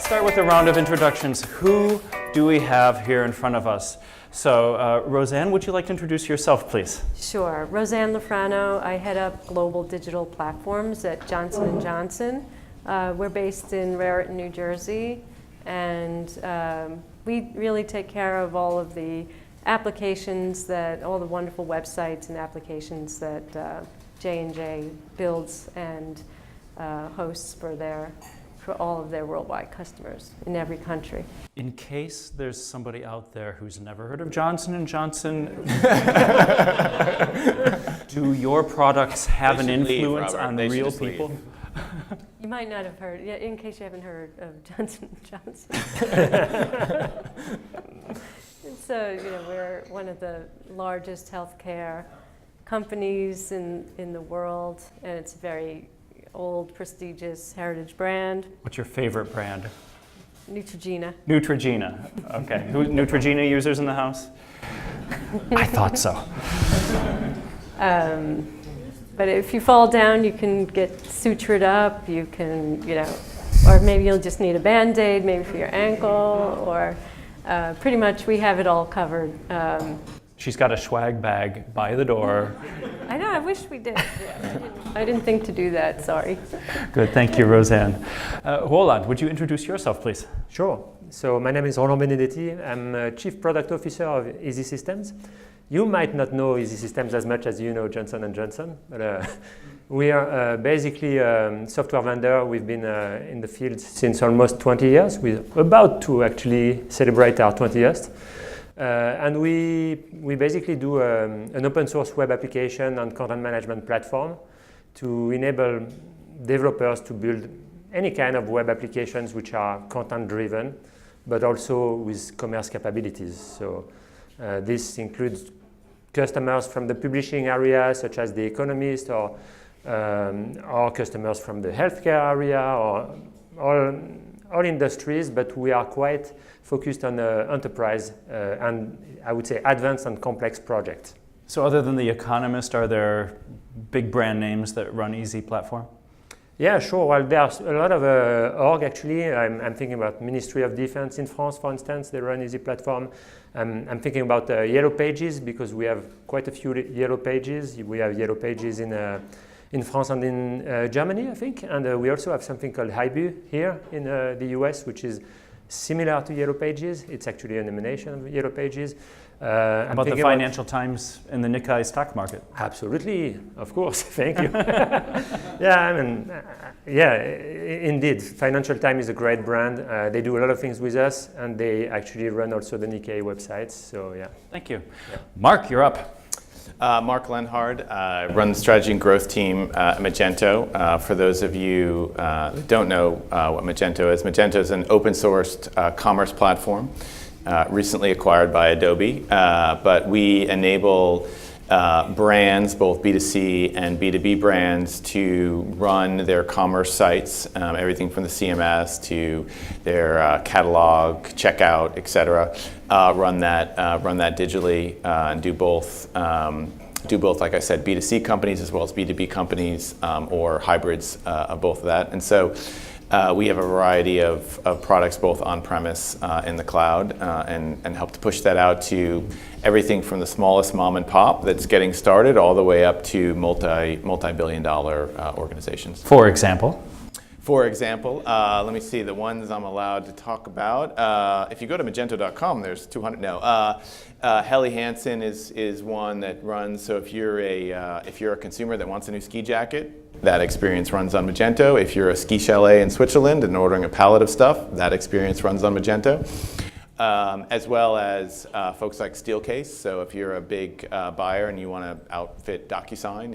start with a round of introductions. Who do we have here in front of us? So, Rosanne, would you like to introduce yourself, please? Sure. Rosanne Lufrano. I head up global digital platforms at Johnson & Johnson. We're based in Raritan, New Jersey, and we really take care of all of the applications all the wonderful websites and applications that J&J builds and hosts for all of their worldwide customers in every country. In case there's somebody out there who's never heard of Johnson & Johnson, do your products have an influence on real people? You might not have heard, in case you haven't heard of Johnson & Johnson. And so, we're one of the largest healthcare companies in the world, and it's a very old, prestigious heritage brand. What's your favorite brand? Neutrogena. Neutrogena. Okay. Neutrogena users in the house? I thought so. But if you fall down, you can get sutured up. You can, or maybe you'll just need a Band-Aid, maybe for your ankle, or pretty much we have it all covered. She's got a swag bag by the door. I know, I wish we did. I didn't think to do that, sorry. Good, thank you, Rosanne. Roland, would you introduce yourself, please? Sure. So my name is Roland Benedetti. I'm Chief Product Officer of Easy Systems. You might not know Easy Systems as much as you know Johnson & Johnson, but we are basically a software vendor. We've been in the field since almost 20 years. We're about to actually celebrate our 20 years. And we basically do an open source web application and content management platform to enable developers to build any kind of web applications which are content driven, but also with commerce capabilities. So this includes customers from the publishing area, such as The Economist, or customers from the healthcare area, or all industries, but we are quite focused on enterprise and I would say advanced and complex projects. So other than The Economist, are there big brand names that run Easy Platform? Yeah, sure. Well, there's a lot of org actually. I'm thinking about Ministry of Defense in France, for instance. They run Easy Platform. I'm thinking about Yellow Pages, because we have quite a few Yellow Pages. We have Yellow Pages in France and in Germany, I think. And we also have something called Hybu here in the US, which is similar to Yellow Pages. It's actually an emanation of Yellow Pages. About the Financial Times and the Nikkei stock market? Absolutely, of course. Thank you. Indeed. Financial Times is a great brand. They do a lot of things with us, and they actually run also the Nikkei websites. So yeah. Thank you. Yeah. Mark, you're up. Mark Lenhard, run the strategy and growth team at Magento. For those of you that don't know what Magento is an open sourced commerce platform recently acquired by Adobe. But we enable brands, both B2C and B2B brands, to run their commerce sites, everything from the CMS to their catalog, checkout, etc. Run that digitally and do both, like I said, B2C companies as well as B2B companies, or hybrids of both of that. And so we have a variety of products both on-premise in the cloud, and help to push that out to everything from the smallest mom and pop that's getting started all the way up to multi-billion-dollar organizations. For example? Let me see the ones I'm allowed to talk about. If you go to Magento.com, there's 200. No, Helly Hansen is one that runs. So if you're a consumer that wants a new ski jacket, that experience runs on Magento. If you're a ski chalet in Switzerland and ordering a pallet of stuff, that experience runs on Magento. As well as folks like Steelcase. So if you're a big buyer and you want to outfit DocuSign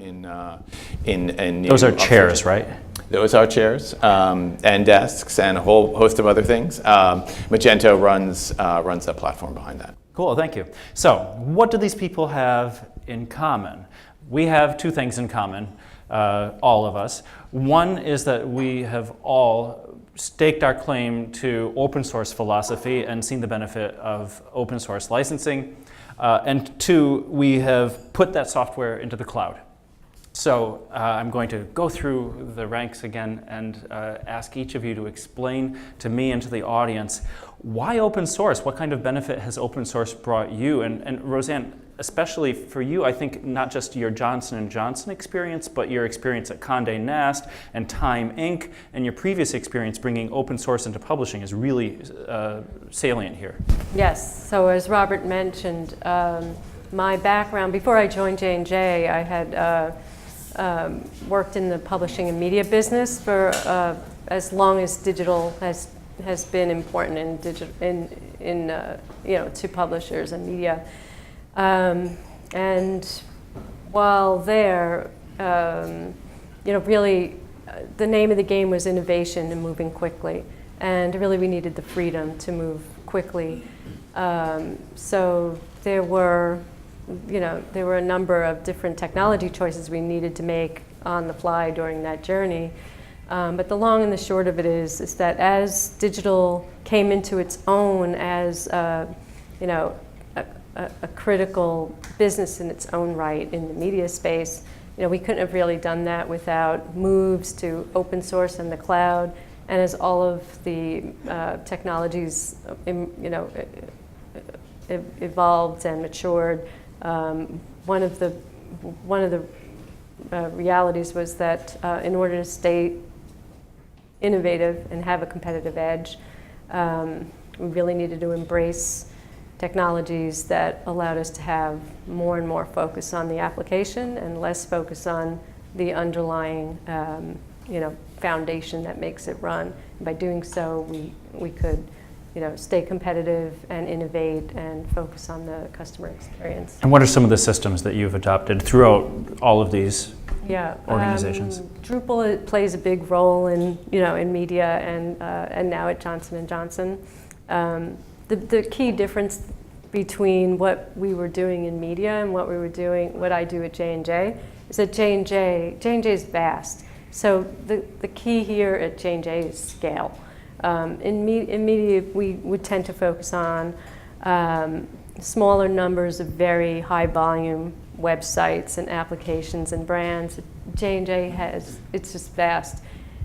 in those are chairs, right? Those are chairs and desks and a whole host of other things. Magento runs a platform behind that. Cool, thank you. So what do these people have in common? We have two things in common, all of us. One is that we have all staked our claim to open source philosophy and seen the benefit of open source licensing. And two, we have put that software into the cloud. So I'm going to go through the ranks again and ask each of you to explain to me and to the audience why open source? What kind of benefit has open source brought you? And Rosanne, especially for you, I think not just your Johnson & Johnson experience, but your experience at Condé Nast and Time Inc. and your previous experience bringing open source into publishing is really salient here. Yes, so as Robert mentioned, my background, before I joined J&J, I had worked in the publishing and media business for as long as digital has been important to publishers and media. And while there, really, the name of the game was innovation and moving quickly. And really, we needed the freedom to move quickly. So there were a number of different technology choices we needed to make on the fly during that journey. But the long and the short of it is that as digital came into its own as a critical business in its own right in the media space, we couldn't have really done that without moves to open source and the cloud. And as all of the technologies, evolved and matured, one of the realities was that in order to stay innovative and have a competitive edge, we really needed to embrace technologies that allowed us to have more and more focus on the application and less focus on the underlying foundation that makes it run. And by doing so, we could stay competitive and innovate and focus on the customer experience. And what are some of the systems that you've adopted throughout all of these organizations? Drupal plays a big role in media and now at Johnson & Johnson. The key difference between what we were doing in media and what I do at J&J is that J&J is vast. So the key here at J&J is scale. In media, we would tend to focus on smaller numbers of very high volume websites and applications and brands. J&J it's just vast.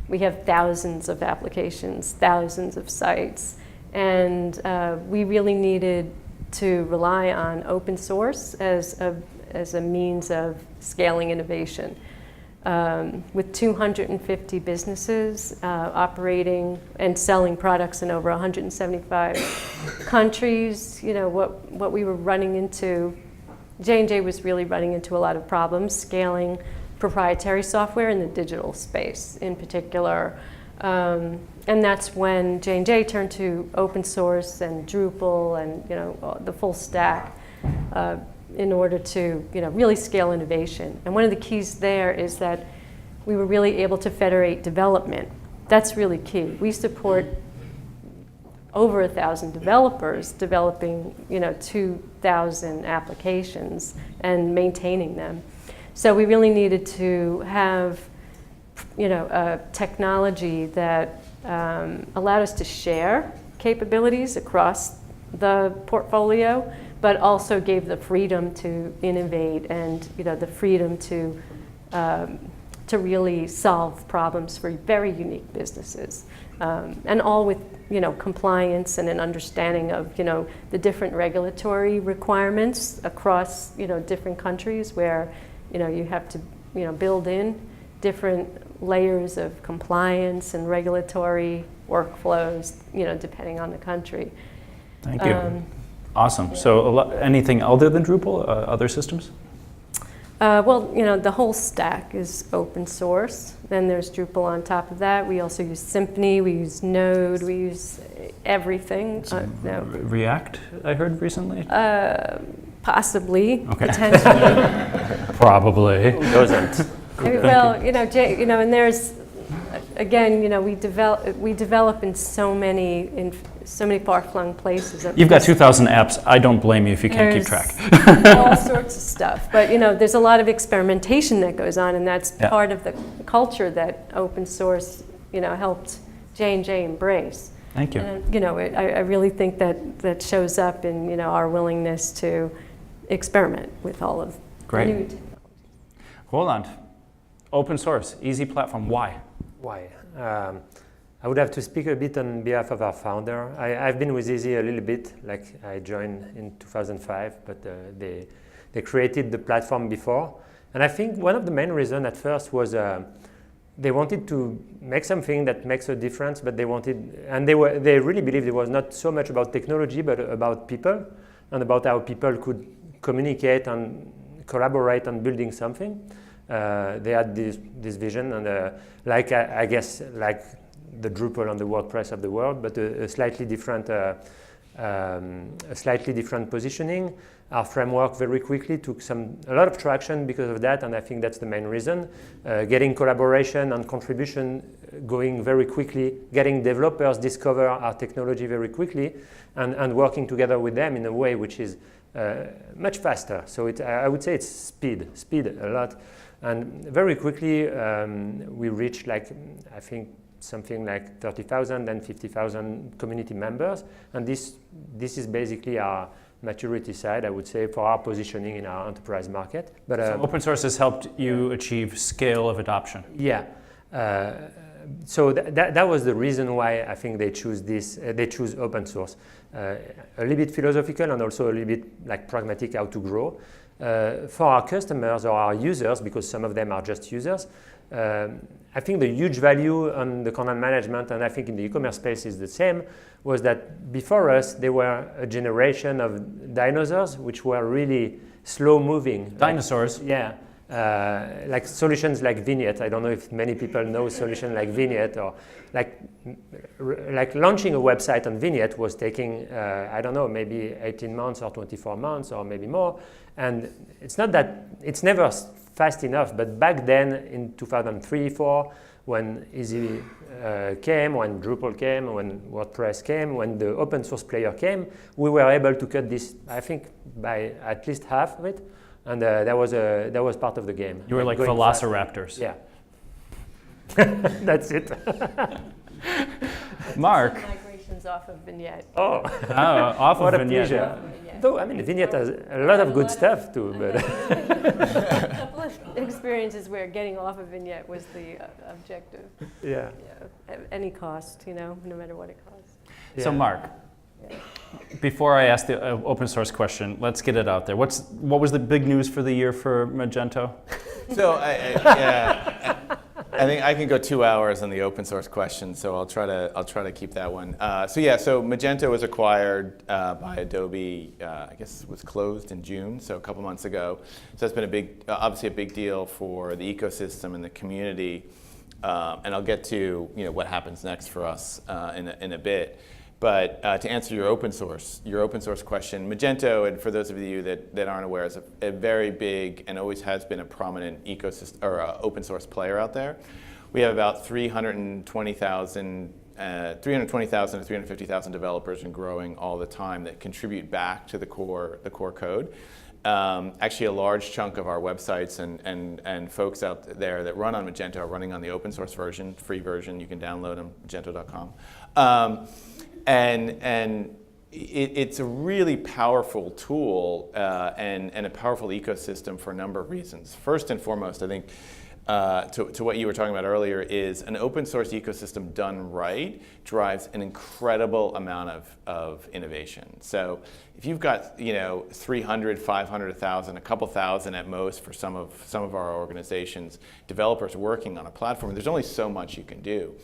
We have thousands of applications, thousands of sites, and we really needed to rely on open source as a means of scaling innovation. With 250 businesses operating and selling products in over 175 countries, what we were running into, J&J was really running into a lot of problems scaling proprietary software in the digital space in particular. And that's when J&J turned to open source and Drupal and the full stack in order to really scale innovation. And one of the keys there is that we were really able to federate development. That's really key. We support over 1,000 developers developing 2,000 applications and maintaining them. So we really needed to have a technology that allowed us to share capabilities across the portfolio, but also gave the freedom to innovate and the freedom to really solve problems for very unique businesses, and all with compliance and an understanding of the different regulatory requirements across different countries where you have to build in different layers of compliance and regulatory workflows depending on the country. Thank you. Awesome. So anything other than Drupal, other systems? Well, the whole stack is open source. Then there's Drupal on top of that. We also use Symfony, we use Node, we use everything. React, I heard recently? Possibly, okay. Potentially. Probably. Doesn't. Well, and there's, again, we develop in so many far-flung places. You've got 2,000 apps. I don't blame you if you can't keep track. All sorts of stuff. But there's a lot of experimentation that goes on, and that's part of the culture that open source helped J&J embrace. Thank you. And, I really think that shows up in our willingness to experiment with all of Great. new technologies. Roland, Open source, easy platform. Why? Why? I would have to speak a bit on behalf of our founder. I've been with Easy a little bit, like I joined in 2005, but they created the platform before. And I think one of the main reasons at first was they wanted to make something that makes a difference, but they really believed it was not so much about technology, but about people, and about how people could communicate and collaborate on building something. They had this vision, and I guess like the Drupal and the WordPress of the world, but a slightly different positioning. Our framework very quickly took a lot of traction because of that, and I think that's the main reason. Getting collaboration and contribution going very quickly, getting developers discover our technology very quickly, and working together with them in a way which is much faster. So I would say it's speed a lot. And very quickly we reached I think something like 30,000 and 50,000 community members, and this is basically our maturity side, I would say, for our positioning in our enterprise market. But so open source has helped you achieve scale of adoption. Yeah. So that was the reason why I think they choose open source. A little bit philosophical and also a little bit pragmatic how to grow. For our customers or our users, because some of them are just users, I think the huge value on the content management, and I think in the e-commerce space is the same, was that before us there were a generation of dinosaurs which were really slow moving. Dinosaurs? Like solutions like Vignette. I don't know if many people know solutions like Vignette, or like launching a website on Vignette was taking, I don't know, maybe 18 months or 24 months or maybe more. And it's not that, it's never fast enough, but back then in 2003-4, when Easy came, when Drupal came, when WordPress came, when the open source player came, we were able to cut this, I think, by at least half of it. And that was part of the game. You were like velociraptors. Yeah. That's it. Mark. Migrations off of Vignette. Oh, off what of a Vignette. pleasure. Though, I mean, Vignette has a lot of good stuff too. But A couple of experiences where getting off of Vignette was the objective. yeah. At any cost, no matter what it costs. So Mark, before I ask the open source question, let's get it out there. What was the big news for the year for Magento? So I think I can go 2 hours on the open source question, so I'll try to keep that one. So Magento was acquired by Adobe. I guess it was closed in June, so a couple months ago. So that's been obviously a big deal for the ecosystem and the community. And I'll get to what happens next for us in a bit. But to answer your open source question, Magento, and for those of you that aren't aware, is a very big and always has been a prominent ecosystem or open source player out there. We have about 320,000 to 350,000 developers and growing all the time that contribute back to the core code. Actually, a large chunk of our websites and folks out there that run on Magento are running on the open source version, free version. You can download them, magento.com. And it's a really powerful tool and a powerful ecosystem for a number of reasons. First and foremost, I think, to what you were talking about earlier, is an open source ecosystem done right drives an incredible amount of innovation. So if you've got 300, 500, 1,000, a couple thousand at most for some of our organizations, developers working on a platform, there's only so much you can do.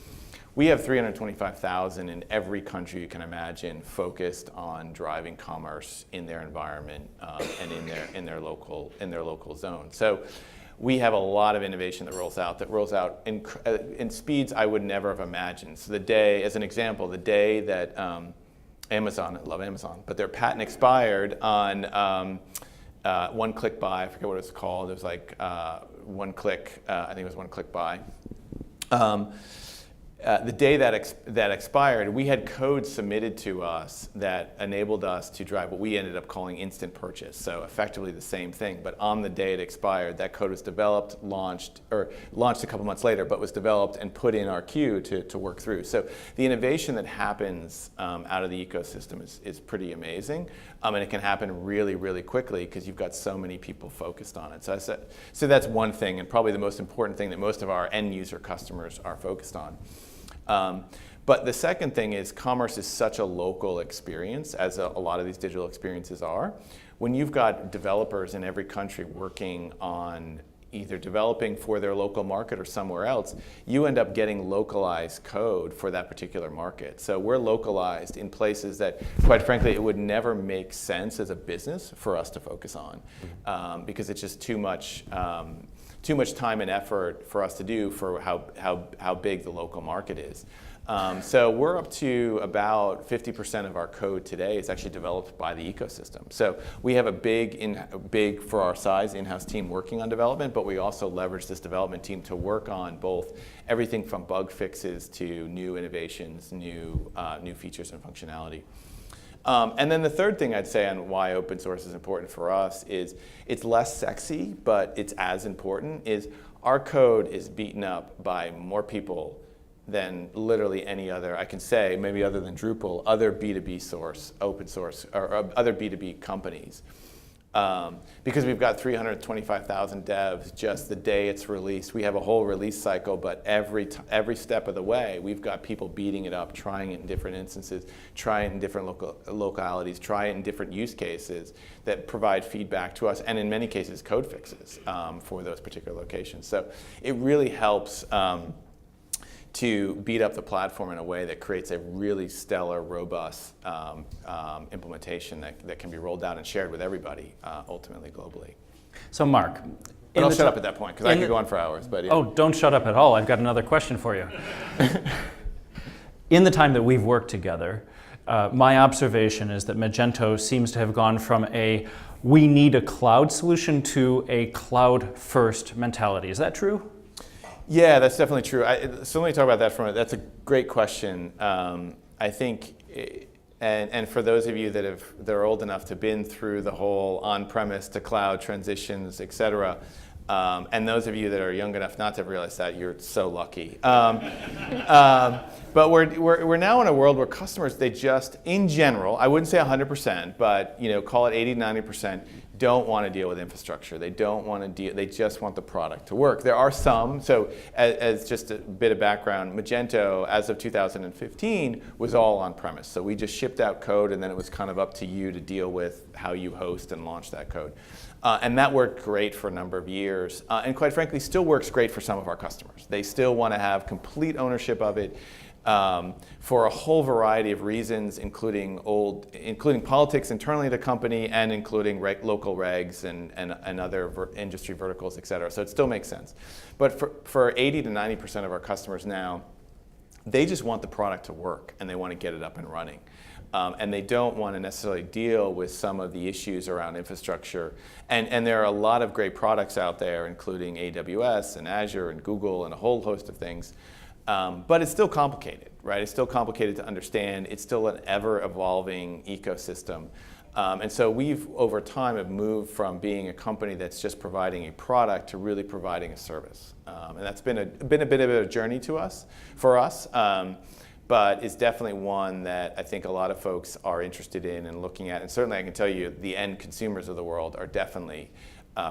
We have 325,000 in every country you can imagine focused on driving commerce in their environment and in their local zone. So we have a lot of innovation that rolls out in speeds I would never have imagined. So as an example, the day that Amazon, I love Amazon, but their patent expired on one-click buy. I forget what it was called. It was like one-click. I think it was one-click buy. the day that expired, we had code submitted to us that enabled us to drive what we ended up calling instant purchase. So effectively the same thing, but on the day it expired, that code was developed, launched a couple months later, but was developed and put in our queue to work through. So the innovation that happens out of the ecosystem is pretty amazing, and it can happen really, really quickly because you've got so many people focused on it. So that's one thing, and probably the most important thing that most of our end user customers are focused on. But the second thing is commerce is such a local experience, as a lot of these digital experiences are. When you've got developers in every country working on either developing for their local market or somewhere else, you end up getting localized code for that particular market. So we're localized in places that, quite frankly, it would never make sense as a business for us to focus on, because it's just too much time and effort for us to do for how big the local market is. So we're up to about 50% of our code today is actually developed by the ecosystem. So we have a big for our size in-house team working on development, but we also leverage this development team to work on both everything from bug fixes to new innovations, new features and functionality. And then the third thing I'd say on why open source is important for us is it's less sexy, but it's as important, is our code is beaten up by more people than literally any other, I can say, maybe other than Drupal, other B2B source, open source, or other B2B companies. Because we've got 325,000 devs just the day it's released. We have a whole release cycle, but every step of the way, we've got people beating it up, trying it in different instances, trying it in different localities, try it in different use cases that provide feedback to us, and in many cases, code fixes for those particular locations. So it really helps to beat up the platform in a way that creates a really stellar, robust implementation that can be rolled out and shared with everybody, ultimately globally. So Mark. But I'll shut up at that point, because I could go on for hours. But yeah. Oh, don't shut up at all. I've got another question for you. In the time that we've worked together, my observation is that Magento seems to have gone from we need a cloud solution to a cloud-first mentality. Is that true? Yeah, that's definitely true. So let me talk about that that's a great question. I think, and for those of you that are old enough to have been through the whole on-premise to cloud transitions, et cetera, and those of you that are young enough not to have realized that, you're so lucky. But we're now in a world where customers, they just, in general, I wouldn't say 100%, but call it 80, 90%, don't want to deal with infrastructure. They don't want to deal, they just want the product to work. There are some, so as just a bit of background, Magento, as of 2015, was all on-premise. So we just shipped out code, and then it was kind of up to you to deal with how you host and launch that code. And that worked great for a number of years, and quite frankly, still works great for some of our customers. They still want to have complete ownership of it. For a whole variety of reasons, including politics internally at the company, and including local regs and other industry verticals, et cetera. So it still makes sense. But for 80 to 90% of our customers now, they just want the product to work, and they want to get it up and running. And they don't want to necessarily deal with some of the issues around infrastructure. And there are a lot of great products out there, including AWS and Azure and Google and a whole host of things. But it's still complicated, right? It's still complicated to understand. It's still an ever-evolving ecosystem. And so we've, over time, have moved from being a company that's just providing a product to really providing a service. And that's been a bit of a journey for us. But it's definitely one that I think a lot of folks are interested in and looking at. And certainly I can tell you the end consumers of the world are definitely,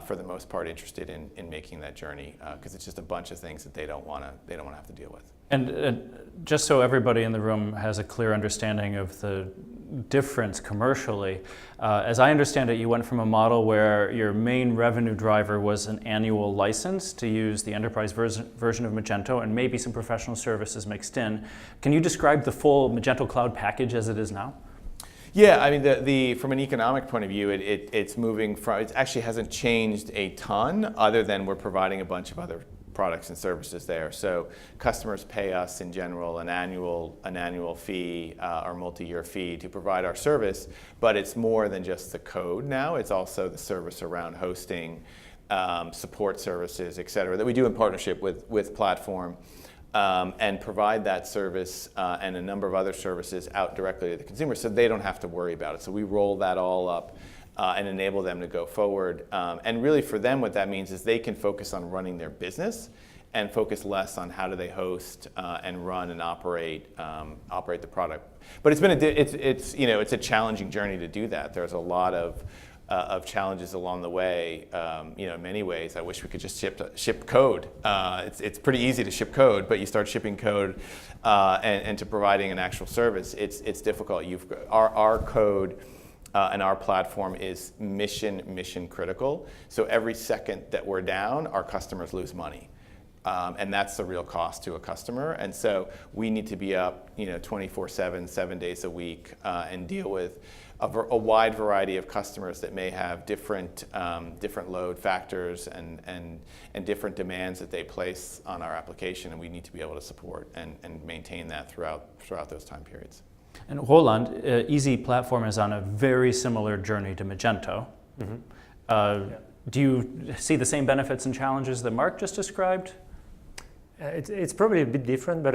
for the most part, interested in making that journey, because it's just a bunch of things that they don't want to have to deal with. And just so everybody in the room has a clear understanding of the difference commercially, as I understand it, you went from a model where your main revenue driver was an annual license to use the enterprise version of Magento and maybe some professional services mixed in. Can you describe the full Magento Cloud package as it is now? Yeah, I mean, from an economic point of view, it's moving from, it actually hasn't changed a ton, other than we're providing a bunch of other products and services there. So customers pay us in general an annual fee or multi-year fee to provide our service, but it's more than just the code now. It's also the service around hosting, support services, et cetera, that we do in partnership with Platform. and provide that service and a number of other services out directly to the consumer so they don't have to worry about it. So we roll that all up and enable them to go forward. And really for them what that means is they can focus on running their business and focus less on how do they host and run and operate the product. But it's a challenging journey to do that. There's a lot of challenges along the way. In many ways, I wish we could just ship code. It's pretty easy to ship code, but you start shipping code and to providing an actual service, it's difficult. Our code and our platform is mission critical. So every second that we're down, our customers lose money. And that's the real cost to a customer. And so we need to be up 24/7, 7 days a week, and deal with a wide variety of customers that may have different load factors and different demands that they place on our application, and we need to be able to support and maintain that throughout those time periods. And Roland, Easy Platform is on a very similar journey to Magento. Mm-hmm. Do you see the same benefits and challenges that Mark just described? It's probably a bit different, but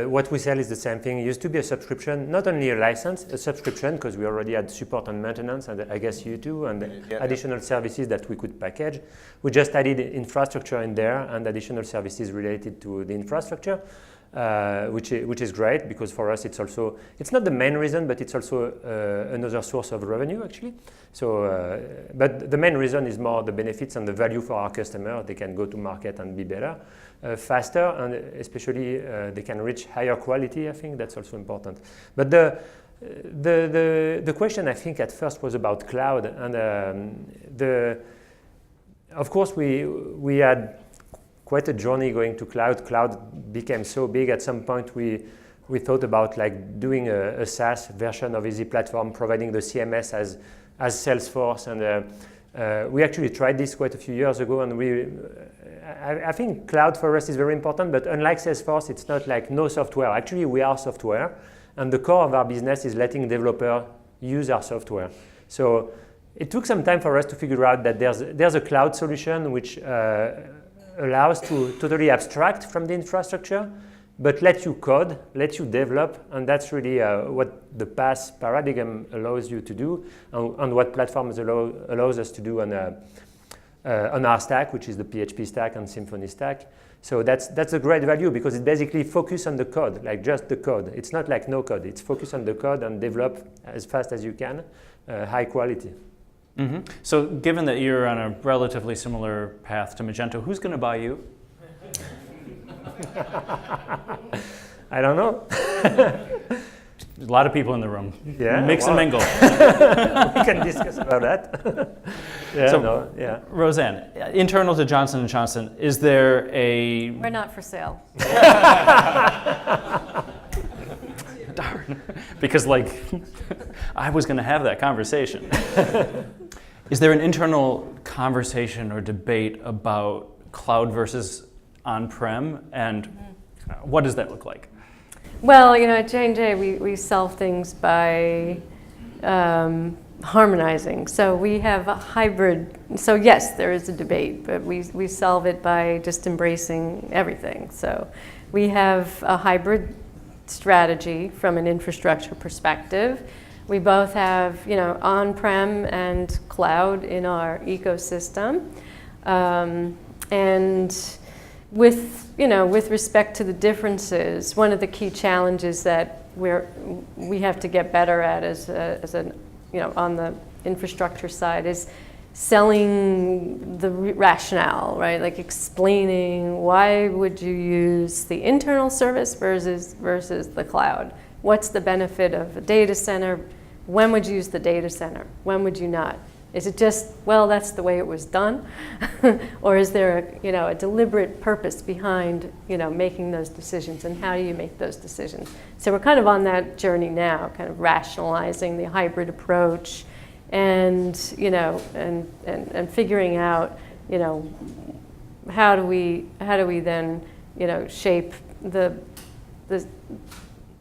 what we sell is the same thing. It used to be a subscription, not only a license, a subscription, because we already had support and maintenance, and I guess you too, and additional services that we could package. We just added infrastructure in there and additional services related to the infrastructure, which is great, because for us it's not the main reason, but it's also another source of revenue actually. So, but the main reason is more the benefits and the value for our customer. They can go to market and be better, faster, and especially they can reach higher quality. I think that's also important. But the question I think at first was about cloud, and of course we had quite a journey going to cloud. Cloud became so big at some point we thought about like doing a SaaS version of Easy Platform, providing the CMS as Salesforce, and we actually tried this quite a few years ago, and I think cloud for us is very important, but unlike Salesforce, it's not like no software. Actually, we are software, and the core of our business is letting developers use our software. So it took some time for us to figure out that there's a cloud solution which allows to totally abstract from the infrastructure, but let you code, let you develop, and that's really what the PaaS paradigm allows you to do, and what platforms allows us to do on our stack, which is the PHP stack and Symfony stack. So that's a great value, because it basically focuses on the code, like just the code. It's not like no code. It's focus on the code and develop as fast as you can, high quality. Mm-hmm. So given that you're on a relatively similar path to Magento, who's going to buy you? I don't know. A lot of people in the room. Yeah, Mix and mingle. We can discuss about that. Rosanne, internal to Johnson & Johnson, is there a... We're not for sale. Darn. Because I was going to have that conversation. Is there an internal conversation or debate about cloud versus on-prem, and what does that look like? Well, at J&J, we solve things by harmonizing. So we have a hybrid. So yes, there is a debate, but we solve it by just embracing everything. So we have a hybrid strategy from an infrastructure perspective. We both have, on-prem and cloud in our ecosystem, and with respect to the differences, one of the key challenges that we have to get better at on the infrastructure side is selling the rationale, right? Like explaining why would you use the internal service versus the cloud. What's the benefit of a data center? When would you use the data center? When would you not? Is it just, well, that's the way it was done? Or is there a deliberate purpose behind making those decisions, and how do you make those decisions? So we're kind of on that journey now, kind of rationalizing the hybrid approach, and figuring out how do we then shape the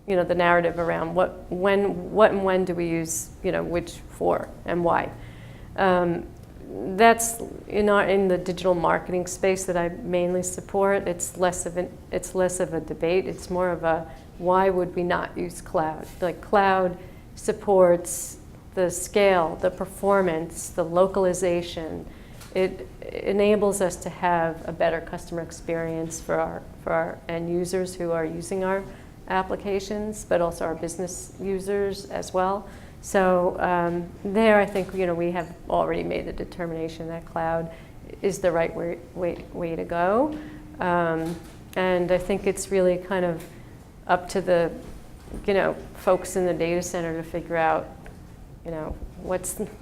narrative around what and when do we use which for and why. that's in the digital marketing space that I mainly support. It's less of a debate. It's more of a why would we not use cloud? Like cloud supports the scale, the performance, the localization. It enables us to have a better customer experience for our end users who are using our applications, but also our business users as well. So there, I think we have already made the determination that cloud is the right way to go, and I think it's really kind of up to the folks in the data center to figure out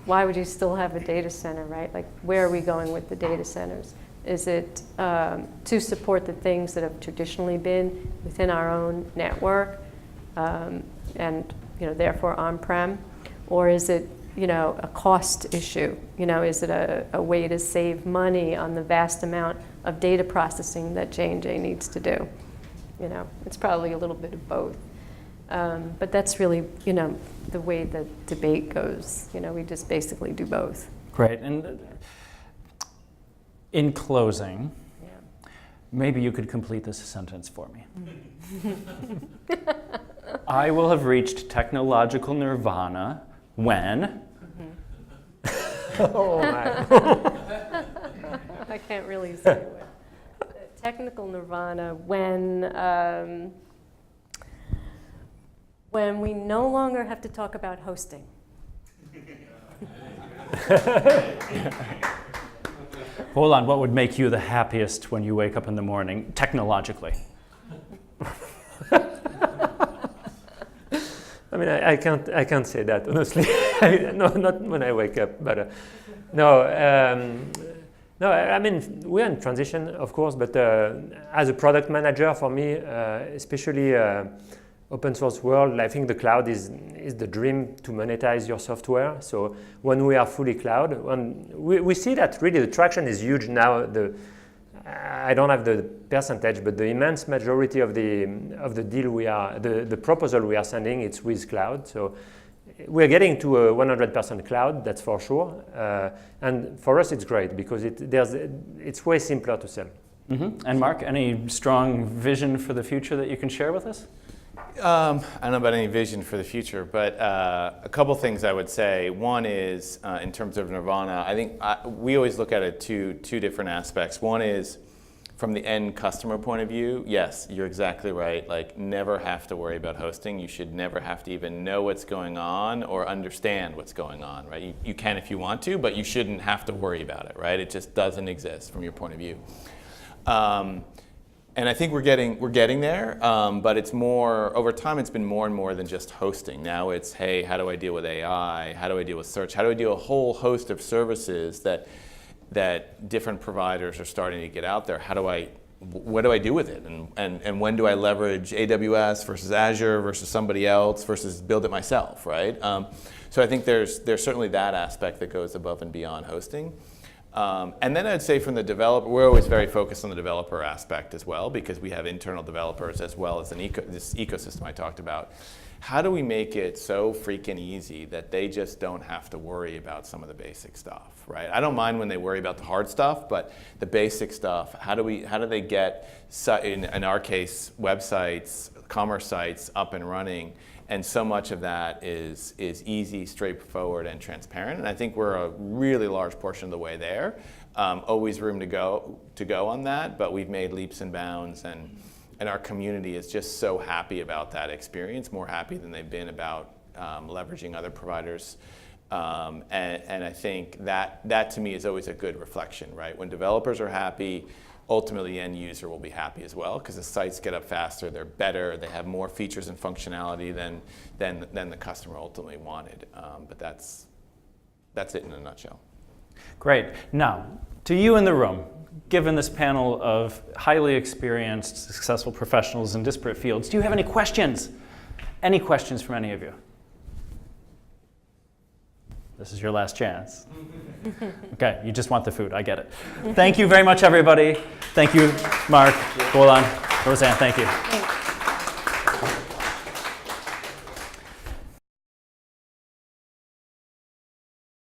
why would you still have a data center, right? Like where are we going with the data centers? Is it to support the things that have traditionally been within our own network and therefore on-prem? Or is it a cost issue? Is it a way to save money on the vast amount of data processing that J&J needs to do? It's probably a little bit of both. But that's really the way the debate goes. We just basically do both. Great. And in closing, maybe you could complete this sentence for me. I will have reached technological nirvana when... Oh my. I can't really say what. Technical nirvana when we no longer have to talk about hosting. Hold on, what would make you the happiest when you wake up in the morning, technologically? I mean, I can't say that honestly. No, not when I wake up. But no. I mean, we're in transition, of course. But as a product manager, for me, especially open source world, I think the cloud is the dream to monetize your software. So when we are fully cloud, we see that really the traction is huge now. I don't have the percentage, but the immense majority of the deal the proposal we are sending, it's with cloud. So we're getting to a 100% cloud, that's for sure. And for us, it's great because it's way simpler to sell. Mm-hmm. And Mark, any strong vision for the future that you can share with us? I don't know about any vision for the future, but a couple things I would say. One is, in terms of nirvana, I think we always look at it two different aspects. One is from the end customer point of view. Yes, you're exactly right. Like, never have to worry about hosting. You should never have to even know what's going on or understand what's going on, right? You can if you want to, but you shouldn't have to worry about it, right? It just doesn't exist from your point of view. And I think we're getting there, but it's more, over time it's been more and more than just hosting. Now it's, hey, how do I deal with AI? How do I deal with search? How do I deal with a whole host of services that different providers are starting to get out there? What do I do with it? And when do I leverage AWS versus Azure versus somebody else versus build it myself, right? So I think there's certainly that aspect that goes above and beyond hosting. And then I'd say from the developer, we're always very focused on the developer aspect as well, because we have internal developers as well as this ecosystem I talked about. How do we make it so freaking easy that they just don't have to worry about some of the basic stuff, right? I don't mind when they worry about the hard stuff, but the basic stuff, how do they get, in our case, websites, commerce sites up and running? And so much of that is easy, straightforward, and transparent. And I think we're a really large portion of the way there. Always room to go on that, but we've made leaps and bounds, and our community is just so happy about that experience, more happy than they've been about leveraging other providers. And I think that to me is always a good reflection, right? When developers are happy, ultimately the end user will be happy as well, because the sites get up faster, they're better, they have more features and functionality than the customer ultimately wanted. But that's it in a nutshell. Great. Now, to you in the room, given this panel of highly experienced, successful professionals in disparate fields, do you have any questions? Any questions from any of you? This is your last chance. Okay, you just want the food, I get it. Thank you very much, everybody. Thank you, Mark, Roland, Rosanne, thank you. Thanks.